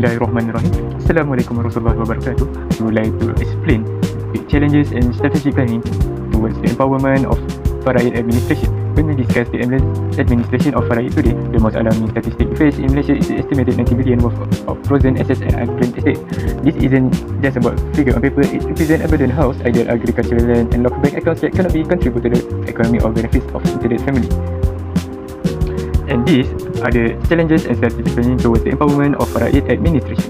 Bismillahirrahmanirrahim. Assalamualaikum warahmatullahi wabarakatuh. We would like to explain the challenges and strategic planning towards the empowerment of fararaid administration. When we discuss the administration of fararaid today, the most alarming statistic faced in Malaysia is the estimated 90 billion worth of frozen assets and unclaimed estate. This isn't just about figure on paper, it represents abandoned house, idle agricultural land and locked bank accounts that cannot be contributed to the economy or benefits of intended family. And these are the challenges and strategic planning towards the empowerment of fararaid administration.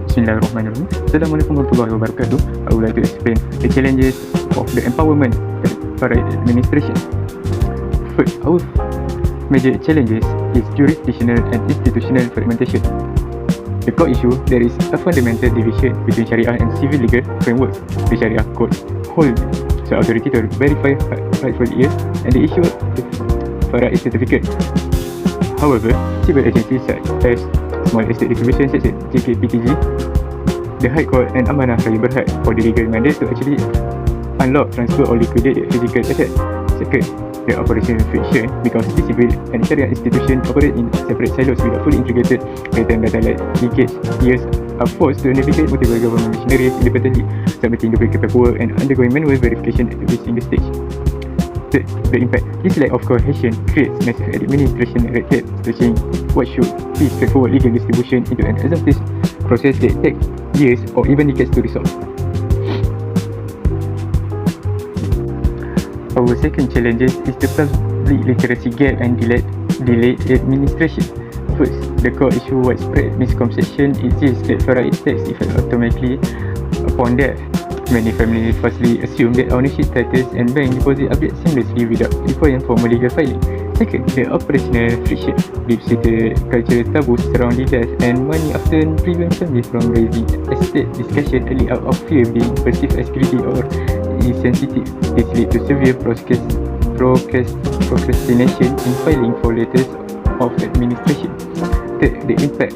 Bismillahirrahmanirrahim. Assalamualaikum warahmatullahi wabarakatuh. I would like to explain the challenges of the empowerment of fararaid administration. First, our major challenges is jurisdictional and institutional fragmentation. The core issue, there is a fundamental division between Sharia and civil legal frameworks. The Sharia code holds the authority to verify rightful heirs and the issue the fararaid certificate. However, civil agencies such as Small Estate Distribution such as JKPTG, the High Court and Amanah Raya Berhad for the legal mandate to actually unlock, transfer or liquidate the physical asset. Second, the operational friction because the civil and Sharia institution operate in separate silos without fully integrated data like decades, years are forced to navigate multiple government machineries independently, submitting duplicate paperwork and undergoing manual verification at every single stage. Third, the impact. This lack of cohesion creates massive administration red tape, stretching what should be straightforward legal distribution into an exhaustive process that takes years or even decades to resolve. Our second challenge is the public literacy gap and delayed administration. First, the core issue widespread misconception is that fararaid tax effect automatically upon death. Many families falsely assume that ownership titles and bank deposit update seamlessly without requiring formal legal filing. Second, the operational friction. Deep-seated cultural taboos surrounding death and money often prevent families from raising estate discussion early out of fear being perceived as greedy or insensitive. This leads to severe procrastination in filing for letters of administration. Third, the impact.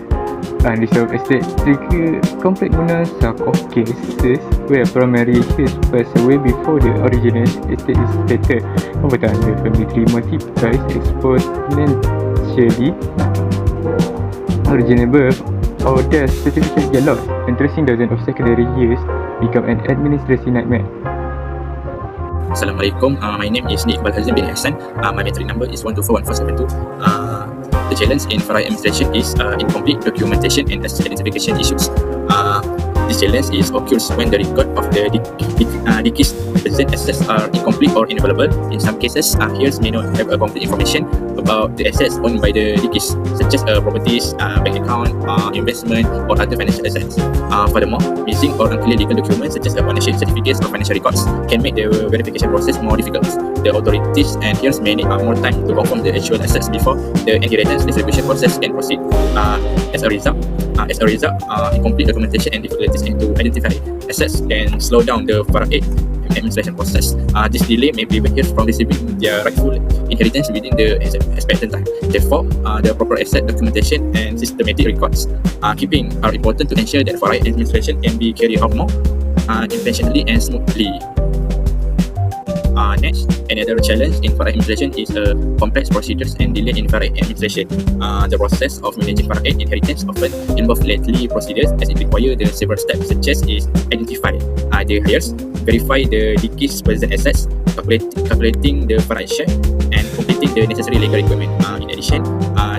Unresolved estate trigger complex munasabah of cases where primary heirs pass away before the original estate is settled. Over time, the family tree multiplies exponentially. Original birth or death certificates get lost, and tracing dozens of secondary heirs become an administrative nightmare. Assalamualaikum. My name is Iqbal Hazim bin Hassan. My metric number is 1241472. The challenge in fararaid administration is incomplete documentation and identification issues. This challenge occurs when the record of the deceased present assets are incomplete or unavailable. In some cases, heirs may not have complete information about the assets owned by the deceased, such as properties, bank account, investment, or other financial assets. Furthermore, missing or unclear legal documents such as ownership certificates or financial records can make the verification process more difficult. The authorities and heirs may need more time to confirm the actual assets before the inheritance distribution process can proceed. As a result, incomplete documentation and difficulties to identify assets can slow down the fararaid administration process. This delay may prevent heirs from receiving their rightful inheritance within the expected time. Therefore, the proper asset documentation and systematic records keeping are important to ensure that fararaid administration can be carried out more intentionally and smoothly. Next, another challenge in fararaid administration is complex procedures and delay in fararaid administration. The process of managing fararaid inheritance often involves lengthy procedures as it requires the several steps such as identify the heirs, verify the deceased present assets, calculating the fararaid share, and completing the necessary legal requirement. In addition,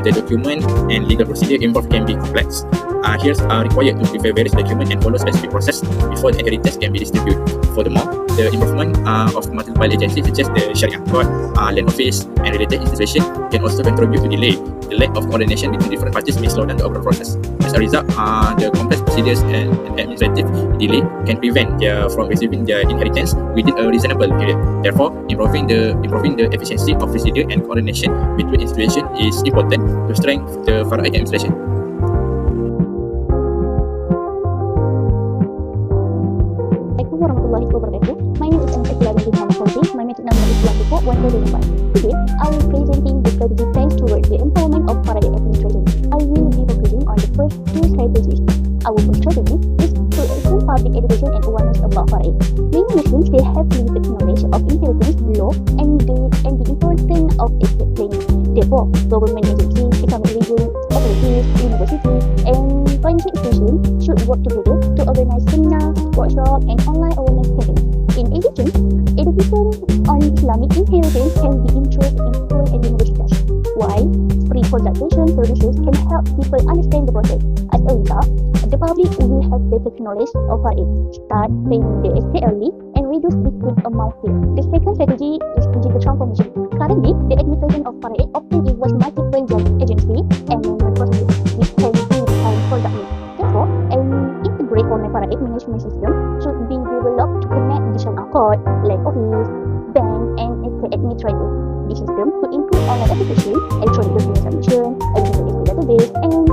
the document and legal procedure involved can be complex. Heirs are required to prepare various documents and follow specific process before the inheritance can be distributed. Furthermore, the involvement of multiple agencies such as the Sharia Court, Land Office, and related institutions can also contribute to delay. The lack of coordination between different parties may slow down the overall process. As a result, the complex procedures and administrative delay can prevent from receiving their inheritance within a reasonable period. Therefore, improving the efficiency of procedure and coordination between institutions is important to strengthen the fararaid administration. Assalamualaikum warahmatullahi wabarakatuh. My name is My metric number is 124-125. Today, I will be presenting the strategy plans towards the empowerment of fararaid administration. I will be focusing on the first two strategies. Our first strategy is to extend public education and awareness about fararaid. Many Muslims they have limited knowledge of inheritance law and the importance of estate planning. Therefore, government charities, universities, and financial institutions should work together to organize seminars, workshops, and online awareness campaigns. In addition, education on Islamic inheritance can be introduced in school and universities, while free consultation services can help people understand the process. As a result, the public will have better knowledge of fararaid, start paying the estate early, and reduce dispute among fear. The second strategy is digital transformation. Currently, the administration of fararaid often involves multiple job agencies and manual processes, which can be time productive. Therefore, an integrated online fararaid management system should be developed to connect the Syariah court, land office, bank, and estate administrator. This system could include online application, electronic document submission, a digital estate database, and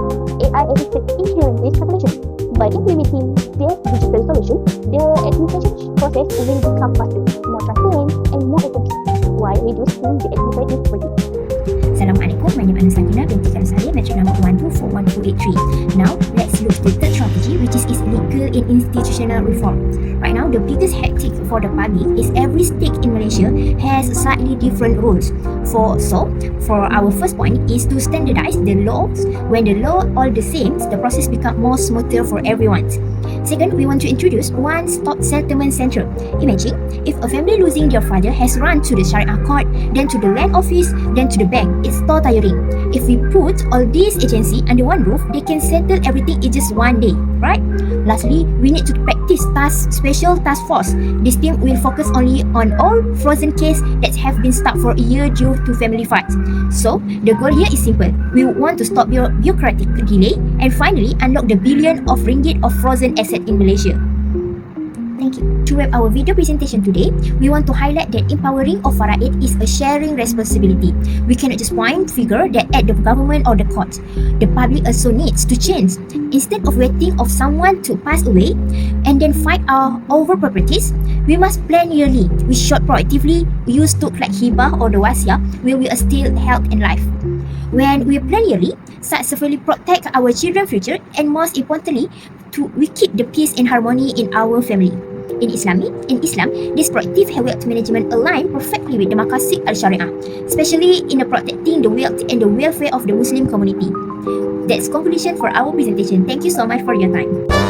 AI-assisted inheritance calculation. By implementing this digital solution, the administration process will become faster, more transparent, and more effective, while reducing the administrative burden. Assalamualaikum, my name is Sakina binti Salih, metric number 1241283. Now, let's look at the third strategy, which is legal and institutional reform. Right now, the biggest hectic for the public is every state in Malaysia has slightly different rules. For our first point is to standardize the laws. When the law all the same, the process become more smoother for everyone. Second, we want to introduce one-stop settlement center. Imagine if a family losing their father has run to the Syariah court, then to the land office, then to the bank. It's so tiring. If we put all these agencies under one roof, they can settle everything in just one day, right? Lastly, we need to practice special task force. This team will focus only on all frozen cases that have been stuck for a year due to family fights. So, the goal here is simple. We want to stop bureaucratic delay and finally unlock the billion of ringgit of frozen asset in Malaysia. Thank you. To wrap our video presentation today, we want to highlight that empowering of fararaid is a sharing responsibility. We cannot just point figure that at the government or the court. The public also needs to change. Instead of waiting of someone to pass away and then fight over properties, we must plan yearly. We should proactively use tools like hibah or the wasiah where we are still health and life. When we plan yearly, successfully protect our children's future, and most importantly, we keep the peace and harmony in our family. In Islam, this proactive wealth management aligns perfectly with the maqasid al-Shariah, especially in protecting the wealth and the welfare of the Muslim community. That's conclusion for our presentation. Thank you so much for your time.